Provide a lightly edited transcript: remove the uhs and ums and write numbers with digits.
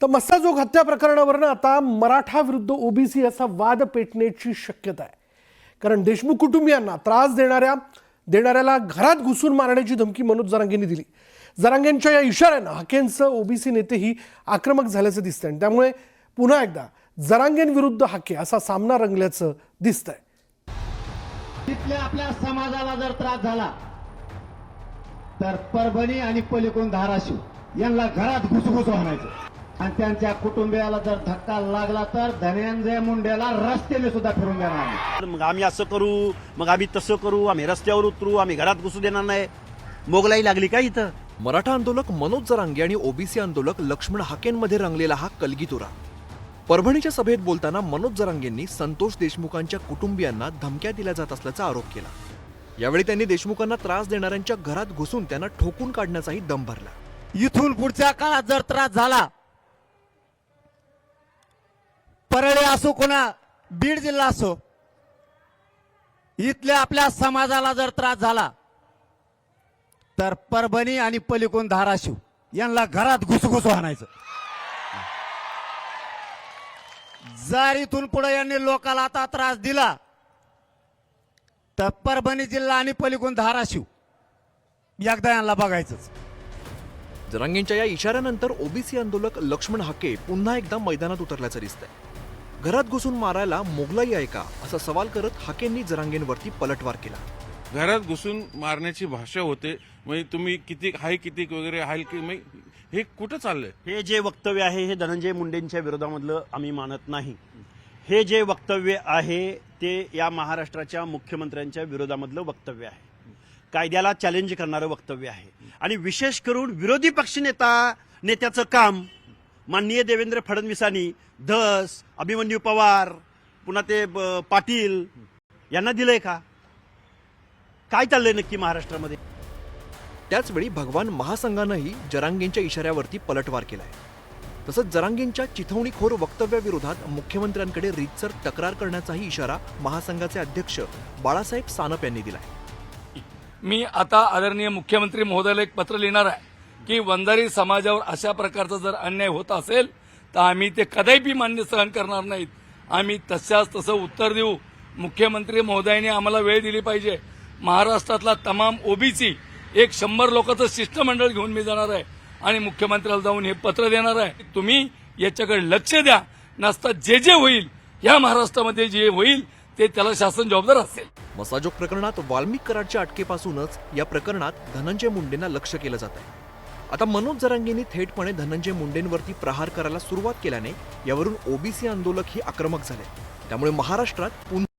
तर मस्साजोग हत्या प्रकरणावरनं आता मराठा विरुद्ध ओबीसी असा वाद पेटण्याची शक्यता आहे. कारण देशमुख कुटुंबियांना त्रास देणाऱ्याला घरात घुसून मारण्याची धमकी मनोज जरांगेंनी दिली. जरांगेंच्या या इशाऱ्यानं हाकेंचं ओबीसी नेतेही आक्रमक झाल्याचं दिसतंय आणि त्यामुळे पुन्हा एकदा जरांगेंविरुद्ध हाके असा सामना रंगल्याचं दिसतंय. तिथल्या आपल्या समाजाला जर त्रास झाला तर परभणी आणि पलीकडून धाराशिव यांना घरात घुसघुस आणायचं आणि त्यांच्या कुटुंबियाला जर धक्का लागला तर धनंजय मुंडेला रस्त्याने सुद्धा फिरून देणार नाही. मग आम्ही असं करू, मग आम्ही तसं करू, आम्ही रस्त्यावर उतरू, आम्ही घरात घुसू देणार नाही. मोगलाई लागली का इथं? मराठा आंदोलक मनोज जरांगे आणि ओबीसी आंदोलक लक्ष्मण हाकेंमध्ये रंगलेला हा कलगीतुरा. परभणीच्या सभेत बोलताना मनोज जरांगेंनी संतोष देशमुखांच्या कुटुंबियांना धमक्या दिल्या जात असल्याचा आरोप केला. यावेळी त्यांनी देशमुखांना त्रास देणाऱ्यांच्या घरात घुसून त्यांना ठोकून काढण्याचाही दम भरला. इथून पुढच्या काळात जर त्रास झाला, परळी असो कोणा बीड जिल्हा असो, इथल्या आपल्या समाजाला जर त्रास झाला तर परभणी आणि पलीकडून धाराशिव यांना घरात घुसघुस आणायचं. जर इथून पुढे यांनी लोकाला आता त्रास दिला तर परभणी जिल्हा आणि पलीकडून धाराशिव एकदा यांना बघायचंच. जरांगेंच्या या इशाऱ्यानंतर ओबीसी आंदोलक लक्ष्मण हाके पुन्हा एकदा मैदानात उतरल्याचं दिसतंय. घरात घुसून मारायला मोगलाई आहे का असा सवाल करत हाकेंनी जरांगेंवरती पलटवार केला. घरात घुसून मारण्याची भाषा होते, म्हणजे तुम्ही किती हाय किती वगैरे हाय की हे कुठं चाललंय? हे जे वक्तव्य आहे हे धनंजय मुंडेंच्या विरोधामधलं आम्ही मानत नाही. हे जे वक्तव्य आहे ते या महाराष्ट्राच्या मुख्यमंत्र्यांच्या विरोधामधलं वक्तव्य आहे. कायद्याला चॅलेंज करणारं वक्तव्य आहे. आणि विशेष करून विरोधी नेत्याचं काम माननीय देवेंद्र फडणवीसांनी धस, अभिमन्यू पवार, पुन्हा ते पाटील यांना दिलंय का? काय चाललंय नक्की महाराष्ट्रामध्ये? त्याचवेळी भगवान महासंघानंही जरांगेंच्या इशाऱ्यावरती पलटवार केलाय. तसंच जरांगेंच्या चिथवणीखोर वक्तव्याविरोधात मुख्यमंत्र्यांकडे रीतसर तक्रार करण्याचाही इशारा महासंघाचे अध्यक्ष बाळासाहेब सानप यांनी दिलाय. मी आता आदरणीय मुख्यमंत्री महोदयाला एक पत्र लिहिणार आहे की वंजारी समाजावर अशा प्रकारचा जर अन्याय होत असेल तर आम्ही ते कदापि मान्य सहन करणार नाहीत. आम्ही तसं उत्तर देऊ. मुख्यमंत्री महोदयांनी आम्हाला वेळ दिली पाहिजे. महाराष्ट्रातला तमाम ओबीसी एक 100 लोकांचं शिष्टमंडळ घेऊन मी जाणार आहे आणि मुख्यमंत्र्याला जाऊन हे पत्र देणार आहे. तुम्ही याच्याकडे लक्ष द्या. नसता जे होईल या महाराष्ट्रामध्ये जे होईल ते त्याला शासन जबाबदार असेल. मसाजोग प्रकरणात वाल्मिक कराडच्या अटकेपासूनच या प्रकरणात धनंजय मुंडेंना लक्ष केलं जात आहे. आता मनोज जरांगेंनी थेटपणे धनंजय मुंडेंवरती प्रहार करायला सुरुवात केल्याने यावरून ओबीसी आंदोलक ही आक्रमक झाले. त्यामुळे महाराष्ट्रात पुन्हा